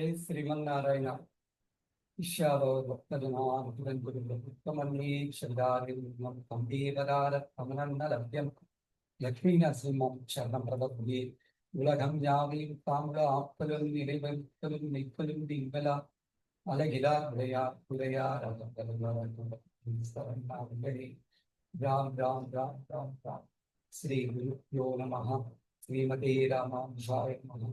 जय श्रीमन्नारायण ईशावत्तमन्येक्षदारिमन्दीवदारमनन्नलभ्यं लक्ष्मीनरसिंहं शरणं प्रपद्ये உலகம் யாவையும் தாங்க ஆப்பலும் நிறைவலும் நிற்பலும் திங்களா அழகிலா உரையார் ராம் ராம் ராம் ராம் ராம் ஸ்ரீ குருப்யோ நமः ஸ்ரீமதே ராமானுஜாய நமः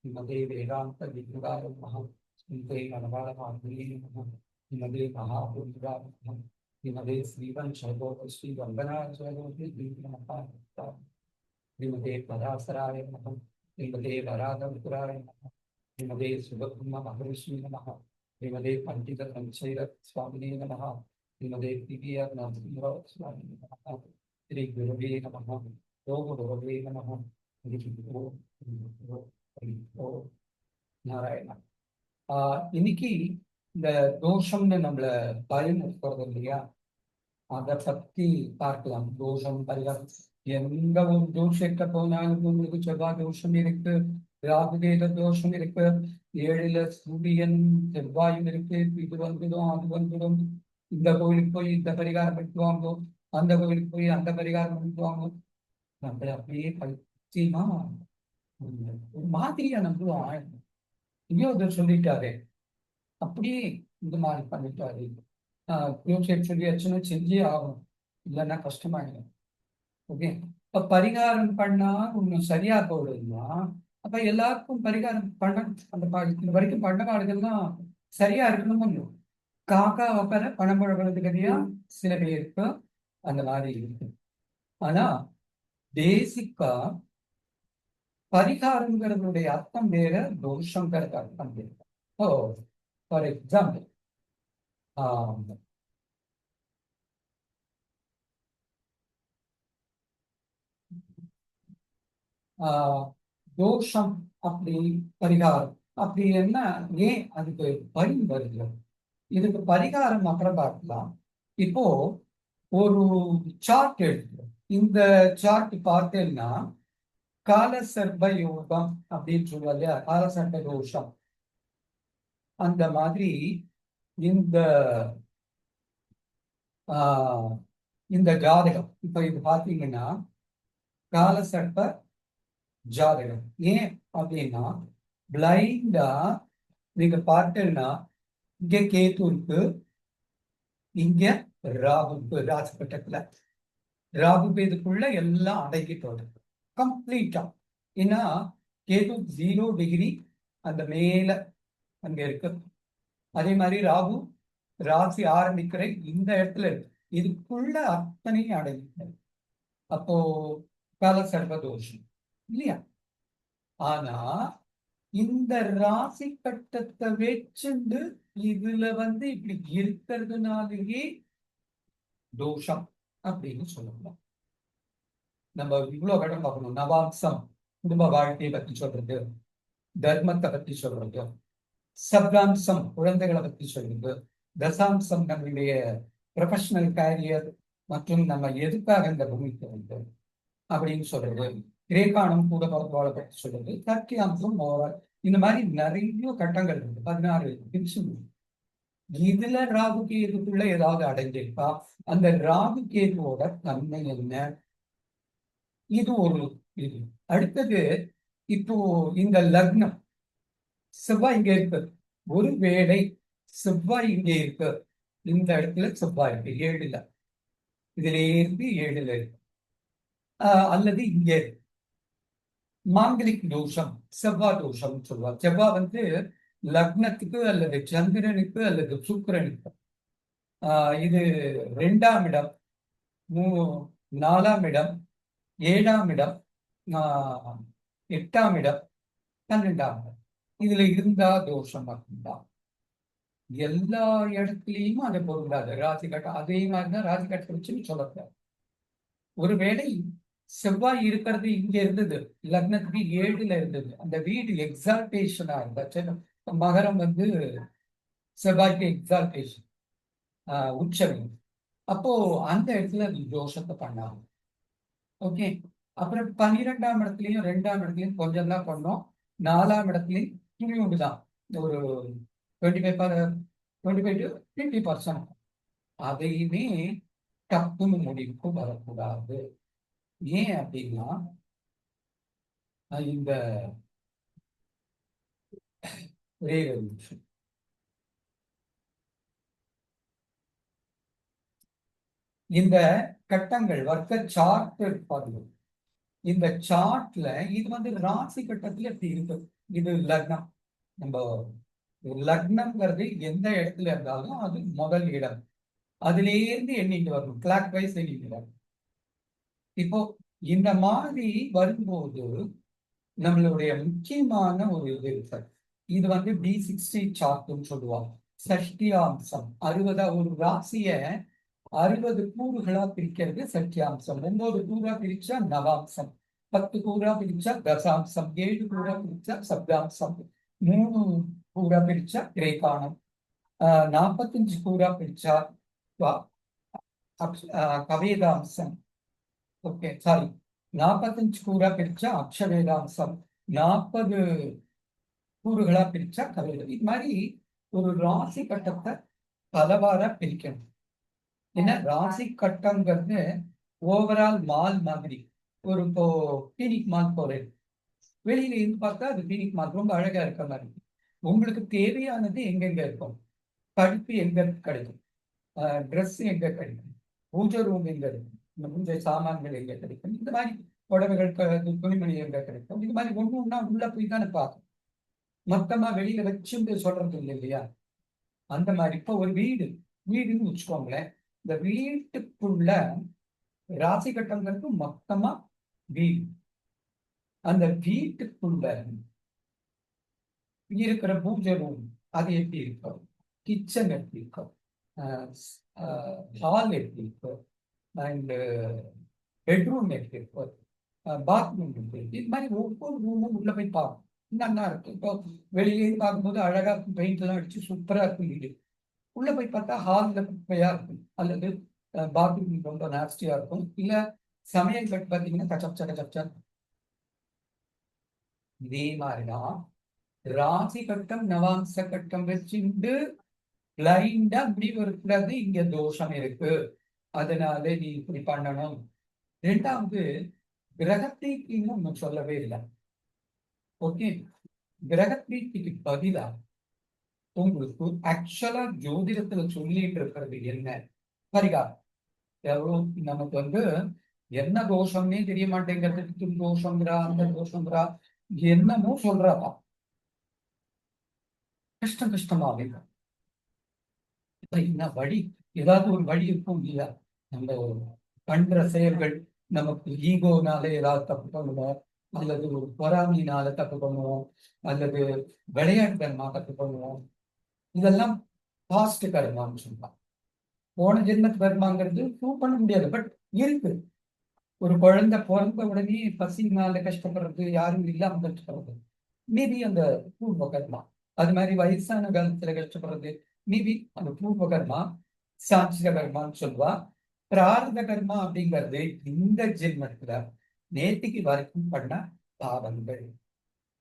ஸ்ரீமதே வேதாந்த வித்யாய நமः ஸ்ரீமதே மனவாளமாத்மியே நமः ஸ்ரீமதே மகாபுருஷாய நமः ஸ்ரீமதே ஸ்ரீவன்ஷகோப ஸ்ரீ வந்தனாச்சார்யோகி நமः ஸ்ரீமதே பராசராய நமः ஸ்ரீமதே வராதபுராய நமः ஸ்ரீமதே சுபகுண மகரிஷி நமः ஸ்ரீமதே பண்டித சஞ்சைர சுவாமினே நமः ஸ்ரீமதே திவ்ய நரசிம்மராவ சுவாமினே நமः ஸ்ரீ குருவே நமः ஓம் குருவே நமः நாராயணா. இன்னைக்கு இந்த தோஷம்னு நம்மள பயன்படுத்துறது இல்லையா, அதை பத்தி பார்க்கலாம். தோஷம் பரிகாரம். எந்த ஒரு தோஷத்தை போனாலும் உங்களுக்கு செவ்வாய் தோஷம் இருக்கு, ராகுகேத தோஷம் இருக்கு, 7ல சூரியன் செவ்வாயும் இருக்கு. இது வந்துடும் அது வந்துடும், இந்த கோயிலுக்கு போய் இந்த பரிகாரம் பண்ணுவாங்க, அந்த கோயிலுக்கு போய் அந்த பரிகாரம் பண்ணுவாங்க. நம்மள அப்படியே பத்தியமா ஒரு மாதிரியா நம்மளும் ஆயிடும். இன்னொருத்தர் சொல்லிட்டாரு, அப்படியே இந்த மாதிரி பண்ணிட்டாரு. சொல்லியாச்சுன்னா செஞ்சே ஆகணும், இல்லைன்னா கஷ்டமாயிடும். ஓகே, இப்ப பரிகாரம் பண்ணா ஒன்னும் சரியா போடுதுன்னா அப்ப எல்லாருக்கும் பரிகாரம் பண்ண அந்த இது வரைக்கும் பண்ண பாடுகள்லாம் சரியா இருக்கணும். காக்கா வப்பற பணம் பழகிறதுக்கறியா சில பேருக்கு அந்த மாதிரி இருக்கு. ஆனா பேசிக்கா பரிகாரங்கிறதுடைய அர்த்தம் வேற, தோஷங்கிறது அர்த்தம் வேற. ஓ, ஃபார் எக்ஸாம்பிள், தோஷம் அப்படி பரிகாரம் அப்படி என்ன, ஏன் அதுக்கு பரி வருது, இதுக்கு பரிகாரம் அப்புறம் பார்க்கலாம். இப்போ ஒரு சார்ட் எடுத்து இந்த சார்ட் பார்த்தேன்னா காலசர்ப யோகம் அப்படின்னு சொல்லுவா இல்லையா, காலசர்ப தோஷம். அந்த மாதிரி இந்த இந்த ஜாதகம் இப்ப இது பார்த்தீங்கன்னா காலசர்ப ஜாதகம். ஏன் அப்படின்னா பிளைண்டா நீங்க பார்த்தேன்னா இங்க கேது இருக்கு, இங்க ராகு இருக்கு. ராசிபட்டத்துல ராகு கேதுக்குள்ள எல்லாம் அடங்கிட்டு வருது கம்ப்ளீட்டா. ஏன்னா கேது 0 டிகிரி அந்த மேல அங்க இருக்கு. அதே மாதிரி ராகு ராசி ஆரம்பிக்கிற இந்த இடத்துல இருக்கு, இதுக்குள்ள அத்தனையும் அடங்கிட்டு. அப்போ கால சர்வதோஷம் இல்லையா. ஆனா இந்த ராசி கட்டத்தை வச்சுண்டு இதுல இப்படி இருக்கிறதுனாலேயே தோஷம் அப்படின்னு சொல்லலாம். நம்ம இவ்வளவு கடன் பார்க்கணும். நவாம்சம் குடும்ப வாழ்க்கையை பத்தி சொல்றது, தர்மத்தை பத்தி சொல்றது, சப்தாம்சம் குழந்தைகளை பத்தி சொல்றது, தசாம்சம் நம்மளுடைய ப்ரொஃபஷனல் கேரியர் மற்றும் நம்ம எதுக்காக இந்த பூமிக்கு வந்து அப்படின்னு சொல்றது, கிரேக்கானம் கூட பரவாயில்ல பற்றி சொல்றது, தர்க்கியாம்சம் மோரல், இந்த மாதிரி நிறைய கட்டங்கள் இருக்கு. 16 டிவிஷன். இதுல ராகு கேதுக்குள்ள ஏதாவது அடைஞ்சிருக்கா, அந்த ராகு கேதுவோட தன்மை என்ன, இது ஒரு இது. அடுத்தது இப்போ இந்த லக்னம் செவ்வாய் இங்க இருக்கு, ஒருவேளை செவ்வாய் இங்க இருக்கு, இந்த இடத்துல செவ்வாய் இருக்கு 7ல, இதுல இருந்து 7ல இருக்கு, அல்லது இங்க மாங்கலிக் தோஷம் செவ்வாய் தோஷம் சொல்லுவார். செவ்வாய் லக்னத்துக்கு அல்லது சந்திரனுக்கு அல்லது சுக்கிரனுக்கு இது 2ஆம் இடம், 4ஆம் இடம், 7ஆம் இடம், 8ஆம் இடம், 12ஆம் இடம், இதுல இருந்தா தோஷம் மட்டும்தான். எல்லா இடத்துலயும் அதை பொருந்தாது. ராசி கட்டம் அதே மாதிரிதான் ராசி கட்டத்தை வச்சுன்னு சொல்லக்கூடாது. ஒருவேளை செவ்வாய் இருக்கிறது இங்க இருந்தது, லக்னத்துக்கு 7ல இருந்தது, அந்த வீடு எக்ஸால்டேஷனா இருந்துச்சு. மகரம் செவ்வாய்க்கு எக்ஸால்டேஷன் உச்சம், அப்போ அந்த இடத்துல தோஷத்தை பண்ணாங்க. ஓகே, அப்புறம் 12ஆம் இடத்துலயும் 2ஆம் இடத்துலயும் கொஞ்சம் தான் பண்ணோம், 4ஆம் இடத்துலயும் துணியோடு தான். ஒரு 25 to 50%. அதையுமே டப்புன்னு முடிவுக்கு வரக்கூடாது. ஏன் அப்படின்னா இந்த ஒரே ஒரு நிமிஷம். இந்த கட்டங்கள் வர்க்க சார்ட் இருப்பாங்க. இந்த சார்ட்ல இது வந்து ராசி கட்டத்துல இப்படி இருக்கு. இது லக்னம். நம்ம லக்னம்ங்கிறது எந்த இடத்துல இருந்தாலும் அது முதல் இடம். அதிலேருந்து எண்ணிட்டு வரணும். கிளாக் வைஸ் எண்ணிட்டு வரணும். இப்போ இந்த மாதிரி வரும்போது நம்மளுடைய முக்கியமான ஒரு இது இருக்கு. இது வந்து D60 சார்ட்னு சொல்லுவாங்க. சஷ்டியாம்சம் 60 ஒரு ராசிய 60 கூறுகளா பிரிக்கிறது சஷ்டியாம்சம். 9 கூறா பிரிச்சா நவாம்சம், 10 கூறா பிரிச்சா தசாம்சம், 7 கூறா பிரிச்சா சப்தாம்சம், 3 கூறா பிரிச்சா கிரேகானம், 45 கூறா பிரிச்சா கவேதாம்சம். ஓகே, சாரி, 45 கூறா பிரிச்சா அக்ஷவேதாம்சம், 40 கூறுகளா பிரிச்சா கவேதம். இது மாதிரி ஒரு ராசி கட்டத்தை பலவாரா பிரிக்கணும். ஏன்னா ராசி கட்டங்கிறது ஓவரால் மால் மாதிரி. ஒரு இப்போ பீனிக் மால் போறேன், வெளியில இருந்து பார்த்தா அது பீனிக் மால் ரொம்ப அழகா இருக்க மாதிரி. உங்களுக்கு தேவையானது எங்கெங்க இருக்கும், படிப்பு எங்க கிடைக்கும், ட்ரெஸ் எங்க கிடைக்கும், பூஜை ரூம் எங்க இருக்கும், இந்த பூஜை சாமான்கள் எங்க கிடைக்கும், இந்த மாதிரி புடவைகள் துணிமணி எங்க கிடைக்கும், இது மாதிரி ஒண்ணு ஒண்ணா உள்ள போய் தானே பார்க்கணும். மொத்தமா வெளியில வச்சுட்டு சொல்றது இல்லை இல்லையா? அந்த மாதிரி இப்போ ஒரு வீடுன்னு வச்சுக்கோங்களேன். இந்த வீட்டுக்குள்ள ராசி கட்டங்களுக்கு மொத்தமா வீடு. அந்த வீட்டுக்குள்ள இருக்கிற பூஜை ரூம் அது எப்படி இருக்கும், கிச்சன் எப்படி இருக்கும், ஹால் எப்படி இருக்கும், அண்ட் பெட்ரூம் எப்படி இருக்கும், பாத்ரூம் எப்படி இருக்கு, இது மாதிரி ஒவ்வொரு ரூமும் உள்ள போய் பார்க்கணும். நல்லா இருக்கும். இப்போ வெளியே பார்க்கும்போது அழகா பெயிண்ட் எல்லாம் அடிச்சு சூப்பரா இருக்கும் வீடு. உள்ள போய் பார்த்தா ஹால்ல குப்பையா இருக்கும், அல்லது பாத்ரூம் ரொம்ப நாஸ்டியா இருக்கும், இல்ல சமையல் கட்டு பார்த்தீங்கன்னா கச்சப்சா கச்சப்சா. இதே மாதிரிதான் ராசி கட்டம் நவாம்ச கட்டம் வச்சுட்டு பிளைண்டா முடிவு இருக்கிறது. இங்க தோஷம் இருக்கு, அதனால நீ இப்படி பண்ணணும். ரெண்டாவது, கிரகத்தீட்டின்னு ஒண்ணு சொல்லவே இல்லை. ஓகே, கிரகத்தீட்டிக்கு பதிலா உங்களுக்கு ஆக்சுவலா ஜோதிடத்துல சொல்லிட்டு இருக்கிறது என்ன பரிகாரம். எவ்வளவு நமக்கு வந்து என்ன தோஷம்னே தெரிய மாட்டேங்கிறது. தோஷங்கிறா, அந்த தோஷங்கிறா, என்னமோ சொல்றாப்பா. கஷ்டமாவே என்ன வழி, ஏதாவது ஒரு வழி இருக்கும் இல்லையா? நம்ம பண்ற செயல்கள் நமக்கு ஈகோனால ஏதாவது தப்பு பண்ணுவோம், அல்லது ஒரு பொறாமையினால தப்பு பண்ணுவோம், அல்லது விளையாட்டுத்தனமா தப்பு பண்ணுவோம். இதெல்லாம் பாஸ்ட் கர்மான்னு சொல்லலாம். போன ஜென்மத்து கர்மாங்கிறது ப்ரூவ் பண்ண முடியாது, பட் இருக்கு. ஒரு குழந்தை பிறந்த உடனே பசினால கஷ்டப்படுறது, யாரும் இல்லாம கஷ்டப்படுறது, மேபி அந்த பூர்வ கர்மா. அது மாதிரி வயசான காலத்துல கஷ்டப்படுறது, மேபி அந்த பூர்வ கர்மா. சாட்சிய கர்மான்னு சொல்லுவா. பிரார்த்த கர்மா அப்படிங்கிறது இந்த ஜென்மத்துல நேற்றுக்கு வரைக்கும் பண்ண பாவங்கள்.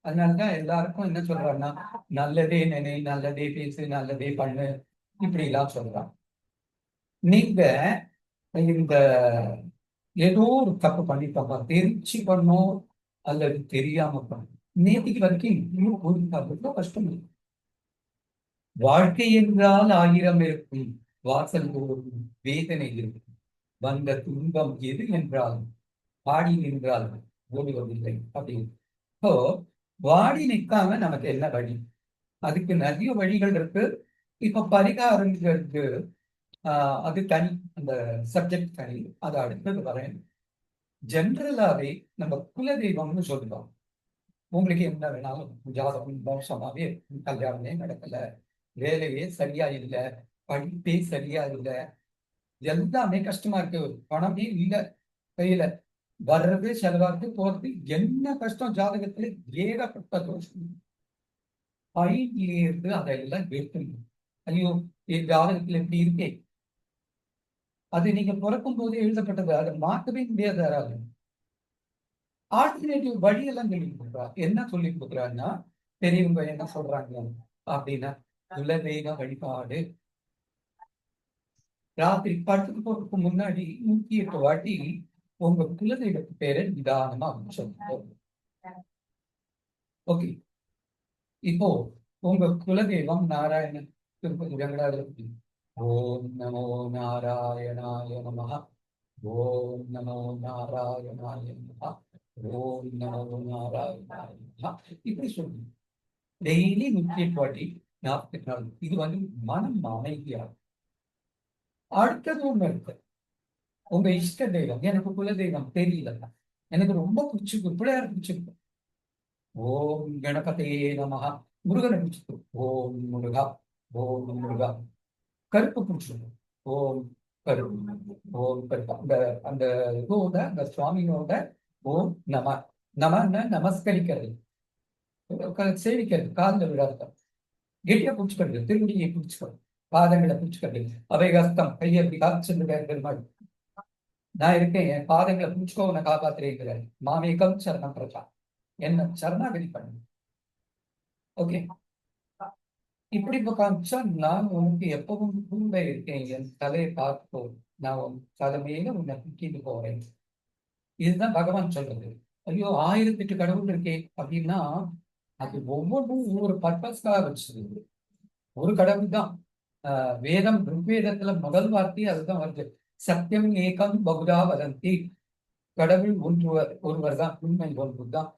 அதனாலதான் எல்லாருக்கும் என்ன சொல்றாங்கன்னா, நல்லதே நினை, நல்லதே பேசு, நல்லதே பண்ணு, இப்படி எல்லாம் சொல்றான். நீங்க இந்த ஏதோ ஒரு தப்பு பண்ணிட்டோம், தெரிச்சு பண்ணோம் அல்லது தெரியாம பண்ணோம், நேற்றுக்கு வரைக்கும் ஒரு கஷ்டம் இல்லை. வாழ்க்கை என்றால் 1000 இருக்கும், வாசல் ஒரு வேதனை இருக்கும், வந்த துன்பம் எது என்றாலும் வாடி நின்றால் ஓடுவதில்லை அப்படின்னு. இப்போ வாடி நிற்காம நமக்கு என்ன வழி? அதுக்கு நிறைய வழிகள் இருக்கு. இப்ப பரிகாரங்களுக்கு அது தனி, அந்த சப்ஜெக்ட் தனி, அது அடுத்தது வரேன். ஜென்ரலாவே நம்ம குலதெய்வம்னு சொல்லுவோம். உங்களுக்கு என்ன வேணாலும் ஜாதகம் மோசமாவே, கல்யாணமே நடக்கல, வேலையே சரியா இல்லை, படிப்பே சரியா இல்லை, எல்லாமே கஷ்டமா இருக்கு, பணமே இல்லை கையில, வர்றது செலவாக்கு போறது, என்ன கஷ்டம் ஜாதகத்துல ஏகப்பட்ட தோஷம். இருந்து அதெல்லாம் வெட்டணும். ஐயோ, என் ஜாதகத்துல எப்படி இருக்கே, அது நீங்க பிறக்கும் போது எழுதப்பட்டது, அதை மாற்றவே முடியாது யாராவது. ஆல்டர்னேட்டிவ் வழியெல்லாம் சொல்லி கொடுக்குறா. என்ன சொல்லி கொடுக்குறாங்கன்னா, பெரியவங்க என்ன சொல்றாங்க, அப்படின்னா குலதெய்வ வழிபாடு. ராத்திரி படுத்துக்கு போறதுக்கு முன்னாடி 108 வாட்டி உங்க குலதெய்வத்து பேரை நிதானமா சொல்லுங்க. ஓகே. இப்போ உங்க குலதெய்வம் நாராயணன். திருப்பதி வெங்கடாஜலபதி. ஓம் நமோ நாராயணாய நமஹ. ஓம் நமோ நாராயணாய நமஹ. ஓம் நமோ நாராயணாய நமஹ. இப்படி சொல்லுங்க. டெய்லி 108 வாட்டி 44. இது வந்து மனம் அமைதியா. அடுத்தது ஒண்ணு இருக்கு. உங்க இஷ்ட தெய்வம். எனக்கு குலதெய்வம் தெரியல. எனக்கு ரொம்ப பிடிச்சிருக்கு, பிள்ளையார் பிடிச்சிருக்கு. ஓம் கணபதியே நமஹ. முருகனை பிடிச்சிருக்கு. ஓம் முருகா. ஓம் முருகா. கருப்பு பிடிச்சிருக்கு. ஓம் கருப்பு. ஓம் கருப்பு. அந்த அந்த இதோட அந்த சுவாமியோட ஓம் நம. நமன்னா நமஸ்கரிக்கிறது, சேவிக்கிறது, காலில் விடாத கெட்டியா பிடிச்சுக்கிறது, திருவடியை பிடிச்சுக்கிறது, பாதங்களை பிடிச்சுக்கிறது. அவைகஸ்தம் கையை அப்படி காய்ச்சல் பெருமாள் நான் இருக்கேன், என் பாதங்களை பிடிச்சுக்கோ, உன்னை காப்பாத்துறேங்கிறார். மாமேகம் சரணம் பிரஜா, என்ன சரணாகதி பண்ணு. ஓகே. இப்படி இப்ப காமிச்சா நான் உனக்கு எப்பவும் கூட இருக்கேன், என் தலையை பார்த்துக்கோ, நான் உன் தலைமையில உன்னை தூக்கிட்டு போறேன். இதுதான் பகவான் சொல்றது. ஐயோ 1008 கடவுள் இருக்கே அப்படின்னா அது ஒவ்வொன்றும் ஒவ்வொரு பர்பஸ்க்காக வச்சிருக்கு. ஒரு கடவுள் தான். வேதம் ருக்வேதத்துல முதல் வார்த்தை அதுதான் வருது. சத்தியம் ஏகம் பகுதா வதந்தி. கடவுள் ஒருவர் தான், உண்மை ஒன்றுதான்.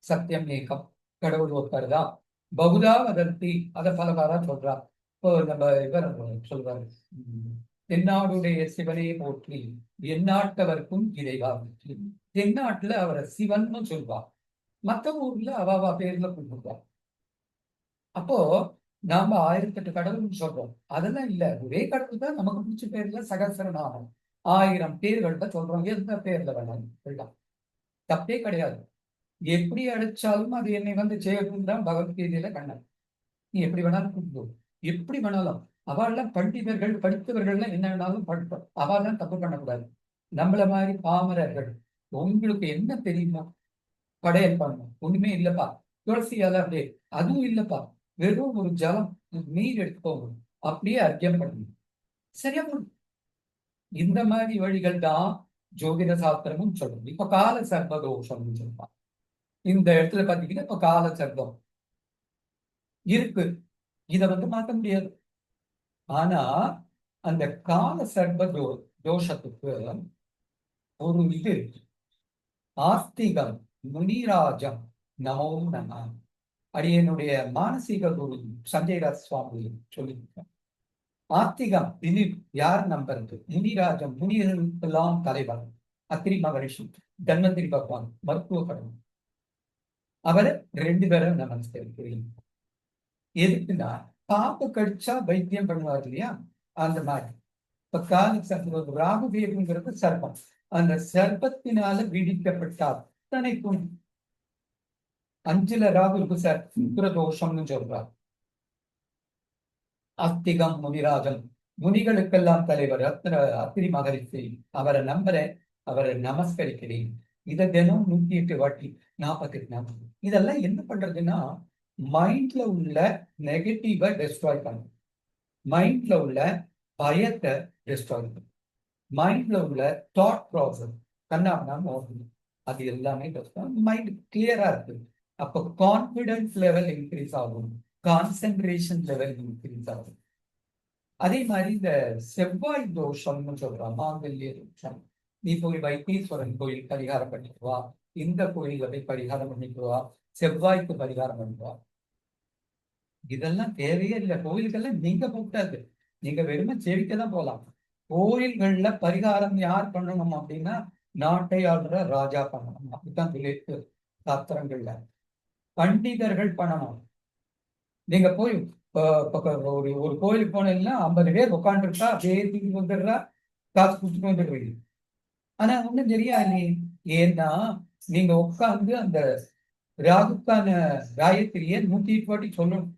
சத்தியம் ஏகம், கடவுள் ஒருவர் தான். பகுதா வதந்தி, அதை பல பாரா சொல்றா. இப்போ நம்ம இவர் சொல்றாரு, தென்னாடுடைய சிவனே போற்றி, எந்நாட்டவர்க்கும் இறைவா போற்றி. தென்னாட்டுல அவரை சிவன்னு சொல்வா, மற்ற ஊர்ல அவாவா பேர்ல கூப்பிடுவா. அப்போ நாம 1008 கடவுள்னு சொல்றோம், அதெல்லாம் இல்ல. ஒரே கடவுள் தான். நமக்கு பிடிச்ச பேர்ல சகசரநாமம் 1000 பேர்கள்ட்ட சொல்றோம். எந்த பேர்ல வேணாலும் தப்பே கிடையாது. எப்படி அழைச்சாலும் அது என்னை வந்து சேரும் தான் பகவத்கீதையில கண்ணன். நீ எப்படி வேணாலும் கூப்பிடு, எப்படி வேணாலும். அவள்லாம் பண்டிதர்கள் படித்தவர்கள்லாம் என்ன வேணாலும் படிப்போம், அவள்லாம் தப்பு பண்ணக்கூடாது. நம்மள மாதிரி பாமரர்கள், உங்களுக்கு என்ன தெரியுமா? படையல் பண்ணணும், ஒண்ணுமே இல்லப்பா. துளசி இலை அப்படியே, அதுவும் இல்லப்பா, வெறும் ஒரு ஜலம் நீர் எடுத்துக்கோங்க, அப்படியே அர்க்கியம் பண்ணணும், சரியா போடும். இந்த மாதிரி வழிகள் தான் ஜோதிட சாஸ்திரமும் சொல்லும். இப்ப கால சர்பதோஷம்னு சொல்லுவாங்க. இந்த இடத்துல பாத்தீங்கன்னா இப்ப கால சர்பம் இருக்கு, இதை வந்து மாற்ற முடியாது. ஆனா அந்த கால சர்ப தோஷத்துக்கு ஒரு இது ஆஸ்திகம் முனிராஜம் நமோ நம. அடியனுடைய மானசீக குரு சஞ்சயராஜ் சுவாமி சொல்லியிருக்கேன். ஆஸ்திகம் திலீப் யார் நம்புறது? முனிராஜம், முனிகளுக்கெல்லாம் தலைவர், அத்திரி மகரிஷி, தன்வந்திரி பகவான், மருத்துவ கடவுள். அவரை 2 பேரும் நமஸ்கரிக்கிறேன். எதுக்குன்னா பாம்பு கடிச்சா வைத்தியம் பண்ணுவார் இல்லையா, அந்த மாதிரி. இப்ப கால சர்ப்பம், ராகுதேவங்கிறது சர்ப்பம். அந்த சர்ப்பத்தினால விதிக்கப்பட்ட அத்தனைக்கும் 5ல ராகு இருக்கு சார், சுக்கிரதோஷம்னு சொல்றார். அஸ்திகம் முனிராஜன், முனிகளுக்கெல்லாம் தலைவர், அத்திரி மகரிஷி, அவரை நம்புறேன், அவரை நமஸ்கரிக்கிறேன். இதை தினம் 108 வாட்டி 48 நாள். இதெல்லாம் என்ன பண்றதுன்னா மைண்ட்ல உள்ள நெகட்டிவை டெஸ்ட்ராய் பண்ணும், மைண்ட்ல உள்ள பயத்தை டெஸ்ட்ராய் பண்ணும், மைண்ட்ல உள்ள தாட் ப்ராசஸ் கண்ணாம அது எல்லாமே மைண்ட் கிளியரா இருக்கு. அப்போ கான்பிடன்ஸ் லெவல் இன்க்ரீஸ் ஆகும், கான்சென்ட்ரேஷன் லெவல் இன்க்ரீஸ் ஆகும். அதே மாதிரி இந்த செவ்வாய் தோஷம்னு சொல்றோம், மாங்கல்ய தோஷம். நீ போய் வைத்தீஸ்வரன் கோயில் பரிகாரம் பண்ணிக்குவா, இந்த கோயில போய் பரிகாரம் பண்ணிக்குவா, செவ்வாய்க்கு பரிகாரம் பண்ணுவா. இதெல்லாம் தேவையே இல்லை. கோயிலுக்கெல்லாம் நீங்க போட்டாது, நீங்க வெறுமை செவிக்க தான் போகலாம். கோயில்கள்ல பரிகாரம் யார் பண்ணணும் அப்படின்னா நாட்டை ஆளுற ராஜா பண்ணணும், அப்படித்தான் சொல்லியிருக்கு சாஸ்திரங்கள்ல. பண்டிதர்கள் பண்ணணும். நீங்க போய் ஒரு ஒரு கோயிலுக்கு போனீங்கன்னா 50 பேர் உட்காந்துருக்கா, அப்படியே தூக்கி வந்துடுறா, காசு கொடுத்துட்டு வந்துடுவீங்க. ஆனா ஒண்ணும் தெரியாது. ஏன்னா நீங்க உட்காந்து அந்த ராகுக்கான காயத்ரியை 108 வாட்டி சொல்லணும்,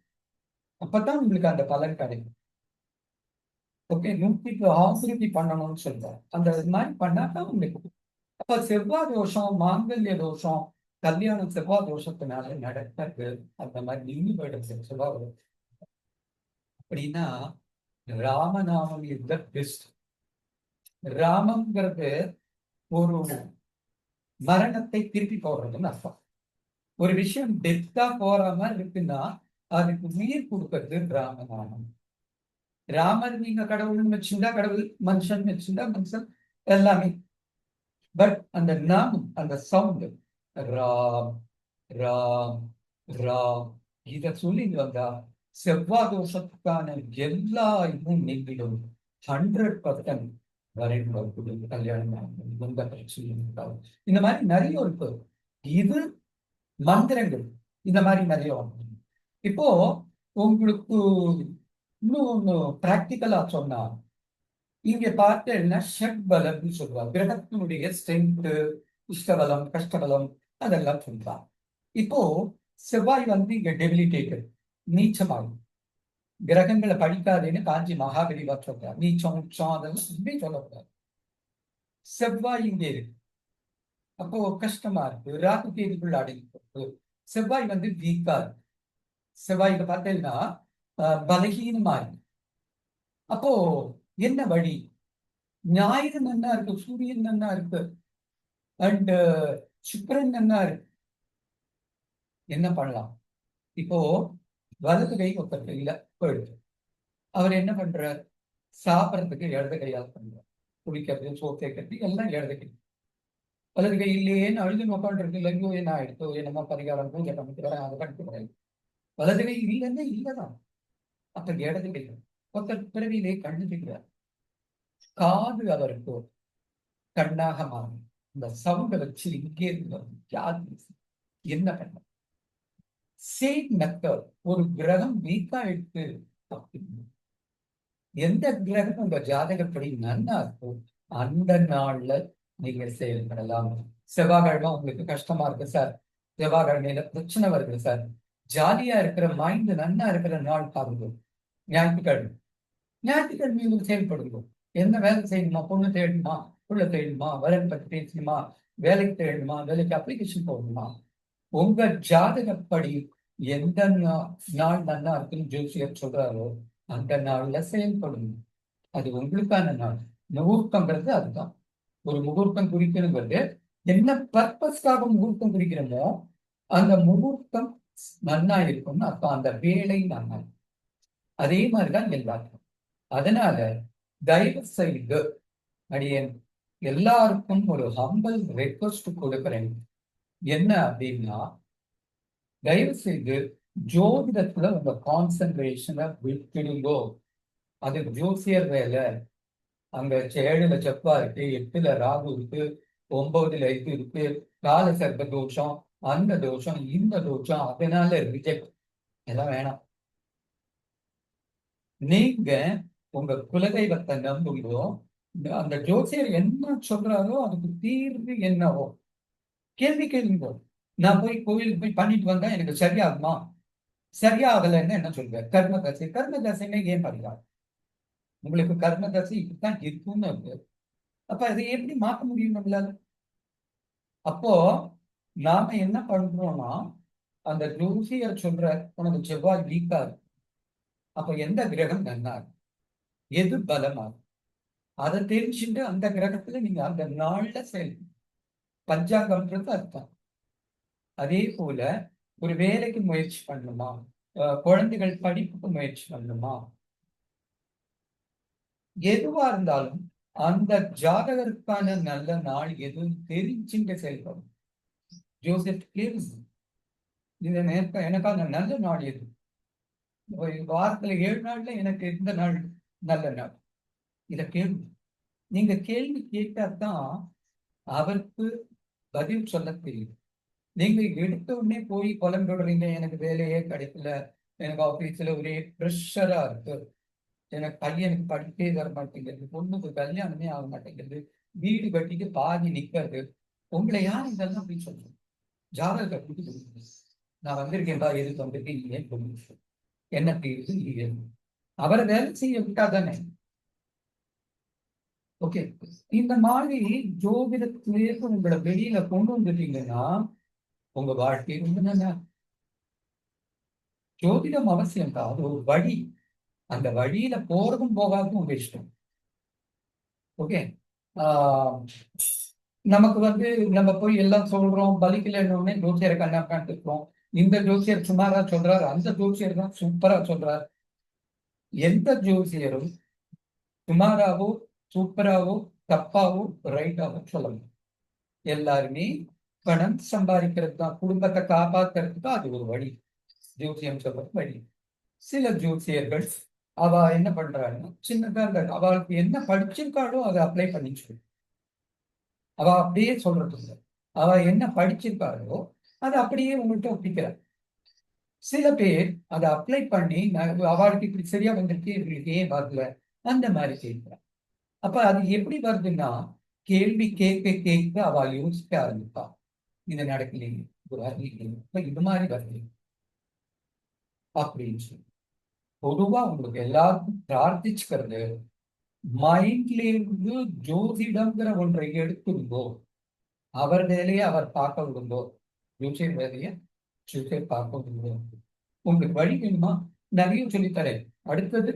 அப்பதான் உங்களுக்கு அந்த பலன் கிடைக்கும். ஓகே, 108 ஆசிரியை பண்ணணும்னு சொல்றாரு. அந்த மாதிரி பண்ணாதான் உங்களுக்கு. அப்ப செவ்வாய் தோஷம், மாங்கல்ய தோஷம், கல்யாணம் செவ்வாய் தோஷத்தினால நடக்கிறது அந்த மாதிரி நின்று போயிடும் செவ்வாய். அப்படின்னா ராமநாமம் இஸ் த பெஸ்ட். ராமங்கிறது ஒரு மரணத்தை திருப்பி போடுறதுன்னு அர்த்தம். ஒரு விஷயம் டெத்தா போற மாதிரி இருக்குன்னா அதுக்கு உயிர் கொடுக்கறது ராமநாமம். ராமர் நீங்க கடவுள்னு வச்சிருந்தா கடவுள், மனுஷன் வச்சிருந்தா மனுஷன், எல்லாமே. பட் அந்த நாமம், அந்த சவுண்ட் ராம் ராம் ராம், இத சொல்லிட்டு வந்தா செவ்வாய் தோஷத்துக்கான எல்லா இதுவும் நீங்கிடும். 100% வரைக்கும் கல்யாணம் எந்த பிரச்சனையும் இருக்காது. இந்த மாதிரி நிறைய இருக்கு. இது மந்திரங்கள் இந்த மாதிரி நிறைய வந்து இப்போ உங்களுக்கு இன்னும் ஒண்ணு பிராக்டிக்கலா சொன்னா, இங்க பார்த்தேன்னா ஷட் பலம்னு சொல்லுவாங்க. கிரகத்தினுடைய ஸ்ட்ரென்த், இஷ்டபலம், கஷ்டபலம் அதெல்லாம் சொல்லுவாங்க. இப்போ செவ்வாய் வந்து இங்க டெபிலிட்டேட்டட், நீச்சமாகும். கிரகங்களை படிக்காதேன்னு காஞ்சி மகாபெரிவா சொல்றார். நீச்சம் உச்சம் அதெல்லாம் எதுவுமே சொல்லக்கூடாது. செவ்வாய் இங்கே இருக்கு, அப்போ கஷ்டமா இருக்கு. ராகு கேதுக்குள்ள அடங்கி செவ்வாய் வந்து வீக்கா இருக்கு. செவ்வாய்க்கு பார்த்தீங்கன்னா பலகீனமா இருக்கு. அப்போ என்ன வழி? ஞாயிறு நன்னா இருக்கு, சூரியன் நன்னா இருக்கு, அண்ட் சுக்கிரன் நன்னா இருக்கு. என்ன பண்ணலாம்? இப்போ வலது கை ஒருத்தருக்கு இல்ல போயிடுது. அவர் என்ன பண்றார்? சாப்பிட்றதுக்கு இடது கையால் பண்றார். குளிக்கிறது, சோறு தேய்க்கிறது எல்லாம் இடது கை. வலது கை இல்லையேன்னு அழுது உட்காந்துருக்கு. இல்லையோ என்ன ஆயிடுத்தோ, என்னமோ பரிகாரம் பூஜை பண்ணிக்கிறேன், அதை பண்ணிக்கிறேன். வலது கை இல்லைன்னா இல்லதான். அப்ப இடது கை. ஒருத்தர் பிறவியிலே கண்ணு தெரிகிறார். காது அவருக்கு கண்ணாக மாறும். இந்த சவுண்டை வச்சு இங்கே இருந்து யாரு என்ன பண்ண? Same method. ஒரு கிரகம் வீக்கா எடுத்து எந்த கிரகம் உங்க ஜாதகப்படி நன்னா இருக்கும் அந்த நாள்ல நீங்க செயல்படலாம். செவ்வாய்க்கிழமை உங்களுக்கு கஷ்டமா இருக்கு சார், செவ்வாய்க்கிழமையில பிரச்சனை வருது சார், ஜாலியா இருக்கிற மைண்ட் நன்னா இருக்கிற நாள் பாருங்க ஞாயிற்றுக்கிழமை. ஞாயிற்றுக்கிழமை உங்களுக்கு செயல்படுங்க. என்ன வேலை செய்யணுமா? பொண்ணு தேடணுமா, புள்ள தேடணுமா, வேலை பற்றி பேசணுமா, வேலைக்கு தேடணுமா, வேலைக்கு அப்ளிகேஷன் போடணுமா, உங்க ஜாதகப்படி எந்த நாள் நல்லா இருக்குன்னு ஜோசியர் சொல்றாரோ அந்த நாள்ல செயல்படும். அது உங்களுக்கான நாள். முகூர்த்தங்கிறது அதுதான். ஒரு முகூர்த்தம் குறிக்கணுங்கிறது என்ன பர்பஸ்க்காக முகூர்த்தம் குறிக்கிறோமோ அந்த முகூர்த்தம் நன்னா இருக்கும்னு அப்ப அந்த வேலை நன்னா. அதே மாதிரிதான் எல்லாருக்கும். அதனால தயவு செய்து அடியேன் எல்லாருக்கும் ஒரு ஹம்பிள் ரெக்வஸ்ட் கொடுக்கிறேன். என்ன அப்படின்னா, தயவு செய்து ஜோதிடத்துல உங்க கான்சென்ட்ரேஷனை விட்டுடுங்கோ. அது ஜோசியர் வேலை. அங்க 7ல செவ்வா இருக்கு, 8ல ராகு இருக்கு, 9ல இது இருக்கு, கால சர்ப்ப தோஷம், அந்த தோஷம், இந்த தோஷம், அதனால ரிஜெக்ட் எல்லாம் வேணாம். நீங்க உங்க குலதெய்வத்தை நம்புங்கோ. அந்த ஜோசியர் என்ன சொல்றாரோ அதுக்கு தீர்வு என்னவோ கேள்வி கேளுங்க. நான் போய் கோயிலுக்கு போய் பண்ணிட்டு வந்தா எனக்கு சரியாகுமா? சரியாகலைன்னு என்ன சொல்வேன்? கர்மதசை. கர்மதசைன்னு ஏன் பண்ணலாம்? உங்களுக்கு கர்மதசை இப்படித்தான் இருக்கும்னு இருக்கு. அப்ப அதை எப்படி மாற்ற முடியும் நம்மளால? அப்போ நாம என்ன பண்றோம்னா, அந்த ஜோசியர் சொல்ற உனக்கு செவ்வாய் வீக்கா இருக்கு, அப்ப எந்த கிரகம் நன்னா இருக்கு, எது பலமா இருக்கு, அதை தெரிஞ்சுட்டு அந்த கிரகத்துல நீங்க அந்த நாள்ல செயல் பஞ்சாங்கம்ன்றது அர்த்தம். அதே போல ஒரு வேலைக்கு முயற்சி பண்ணணுமா, குழந்தைகள் படிப்புக்கு முயற்சி பண்ணணுமா, எதுவா இருந்தாலும் அந்த ஜாதகருக்கான நல்ல நாள் எதுவும் தெரிஞ்சுங்க செயல்படும். ஜோசப் கேள்வி, இந்த நேரத்தை எனக்கான நல்ல நாள் எது? வாரத்துல 7 நாள்ல எனக்கு எந்த நாள் நல்ல நாள்? இத கேள்வி. நீங்க கேள்வி கேட்டாதான் அவருக்கு பதில் சொல்ல தெரியும். நீங்க எடுத்த உடனே போய் புலம்புறீங்க, எனக்கு வேலையே கிடைக்கல, எனக்கு ஆபீஸ்ல ஒரே ப்ரெஷரா இருக்கு, எனக்கு பையனுக்கு படிப்பே வர மாட்டேங்கிறது, பொண்ணுக்கு கல்யாணமே ஆக மாட்டேங்கிறது, வீடு கட்டிட்டு பாதி நிக்கிறது. உங்களை யார் இதெல்லாம் அப்படின்னு சொல்றேன்? ஜாதகத்தை கொடுத்து நான் வந்திருக்கேன்பா, எதுக்கு வந்திருக்கேன், ஏன் சொல்லுங்க, என்ன தீர்வு இது? அவரை வேலை செய்ய விட்டா தானே. ஓகே, இந்த மாதிரி ஜோதிடத்திலேயே உங்களை வெளியில கொண்டு வந்துட்டீங்கன்னா உங்க வாழ்க்கை வந்து நல்லா ஜோதிடம் அவசியம் தான். அது ஒரு வழி. அந்த வழியில போறதும் போகாதும் உங்க இஷ்டம். ஓகே. ஆஹ் நமக்கு வந்து நம்ம போய் எல்லாம் சொல்றோம், பலிக்கலன்னு ஜோசியரை கண்ணா காட்டுறோம். இந்த ஜோசியர் சுமாரா சொல்றாரு, அந்த ஜோசியர் தான் சூப்பரா சொல்றாரு. எந்த ஜோசியரும் சுமாராவோ சூப்பராவோ தப்பாவோ ரைட்டாவோ சொல்லணும். எல்லாருமே பணம் சம்பாதிக்கிறது தான், குடும்பத்தை காப்பாத்துறதுக்கு தான் அது ஒரு வழி. ஜோசியம் சொல்றது வழி. சில ஜோசியர்கள் அவ என்ன பண்றாங்கன்னா சின்னதா அவளுக்கு என்ன படிச்சிருக்காளோ அதை அப்ளை பண்ணிச்சு. அவ அப்படியே சொல்றது இல்லை. அவ என்ன படிச்சிருக்காளோ அதை அப்படியே உங்கள்கிட்ட ஒப்பிக்கிறார். சில பேர் அதை அப்ளை பண்ணி அவளுக்கு இப்படி சரியா வந்திருக்கு, இவங்களுக்கு ஏன் வரல, அந்த மாதிரி கேட்கிறார். அப்ப அது எப்படி வருதுன்னா, கேள்வி கேட்க கேட்க அவ யோசிக்க ஆரம்பிப்பா. இது நடக்கலையே, ஒரு அறிவிக்கலையே, இது மாதிரி வருது அப்படின்னு சொல்லி. பொதுவா உங்களுக்கு எல்லாருக்கும் பிரார்த்திச்சுக்கிறது, மைண்ட்ல இருந்து ஜோதிடம்ங்கிற ஒன்றை எடுத்துருந்தோ, அவர் வேலையை அவர் பார்க்க விடுந்தோ, ஜோசியர் வேலையை ஜோசியர் பார்க்க விடுந்தோ. உங்களுக்கு வழி வேணுமா? நிறைய சொல்லித்தரேன். அடுத்தது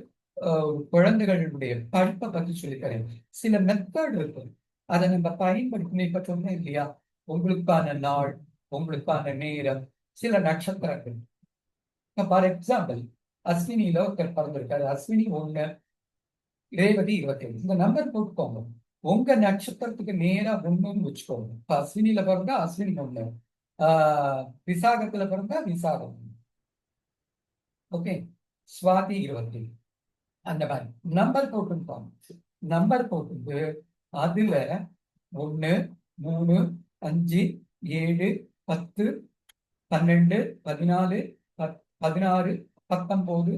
குழந்தைகளுடைய படிப்பை பத்தி சொல்லித்தரேன். சில மெத்தட் இருக்கு, அதை நம்ம பயன்படுத்தணும். இப்ப சொன்னேன் இல்லையா, உங்களுக்கான நாள், உங்களுக்கான நேரம், சில நட்சத்திரங்கள். ஃபார் எக்ஸாம்பிள், அஸ்வினியில ஒருத்தர் பிறந்திருக்காரு. அஸ்வினி 1, ரேவதி 27. இந்த நம்பர் போட்டுக்கோங்க. உங்க நட்சத்திரத்துக்கு நேரா 1ன்னு வச்சுக்கோங்க. அஸ்வினியில பிறந்தா அஸ்வினி 1, விசாகத்துல பிறந்தா விசாகம். ஓகே. சுவாதி 20. அந்த மாதிரி நம்பர் போட்டுருப்பாங்க. நம்பர் போட்டு அதுல 1, 3, 5, 7, 10, 12, 14, 16, 19,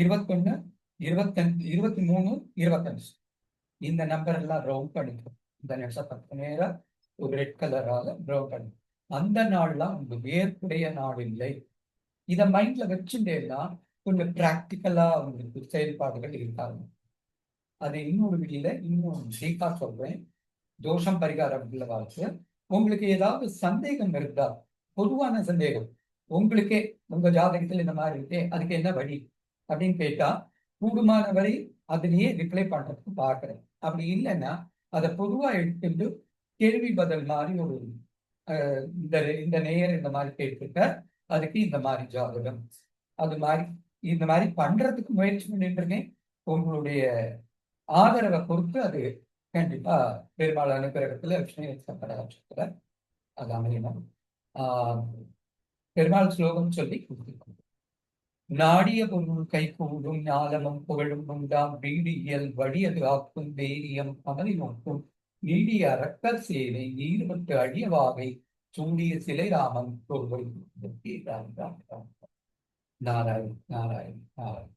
21, 25, 23, 25. இந்த நம்பர் எல்லாம் ரவுண்ட் பண்ணிக்கும். இந்த நட்சத்திரத்துக்கு நேரா ஒரு ரெட் கலரால ரவுண்ட் பண்ணி, அந்த நாள்லாம் உங்களுக்கு ஏற்புடைய நாள் இல்லை. இதை மைண்ட்ல வச்சுட்டேன்னா கொஞ்சம் பிராக்டிக்கலா உங்களுக்கு செயல்பாடுகள் இருக்காங்க. அது இன்னொரு வெளியில இன்னும் டீப்பா சொல்றேன். தோஷம் பரிகாரம் வாழ்க்கை. உங்களுக்கு ஏதாவது சந்தேகம் இருந்தா, பொதுவான சந்தேகம், உங்களுக்கே உங்க ஜாதகத்தில் இந்த மாதிரி இருக்கே, அதுக்கு என்ன வழி அப்படின்னு கேட்டா, கூடுமான வரை அதுலயே ரிப்ளை பண்றதுக்கு பாக்குறேன். அப்படி இல்லைன்னா அதை பொதுவா எடுத்துட்டு கேள்வி பதில் மாதிரி ஒரு இந்த இந்த நேயர் இந்த மாதிரி கேட்டிருக்க, அதுக்கு இந்த மாதிரி ஜாதகம், அது மாதிரி இந்த மாதிரி பண்றதுக்கு முயற்சி பண்ணிட்டு இருக்கேன். உங்களுடைய ஆதரவை பொறுத்து அது கண்டிப்பா பெருமாள் அனுகிரகத்துல லட்சுமி நட்சத்திரத்துல அது அமையணும். பெருமாள் ஸ்லோகம் சொல்லி கொடுத்துருக்கோம். நாடிய பொருள் கை கூடும் ஞாலமும் புகழும் உண்டாம் வீடியல் வடியது ஆக்கும் தைரியம் அமளி நோக்கும் நீடிய அரக்கர் சேவை நீர்பட்டு அழியவாகை சூடிய சிலை ராமன் நாராயண் நாராயண் நாராயண்.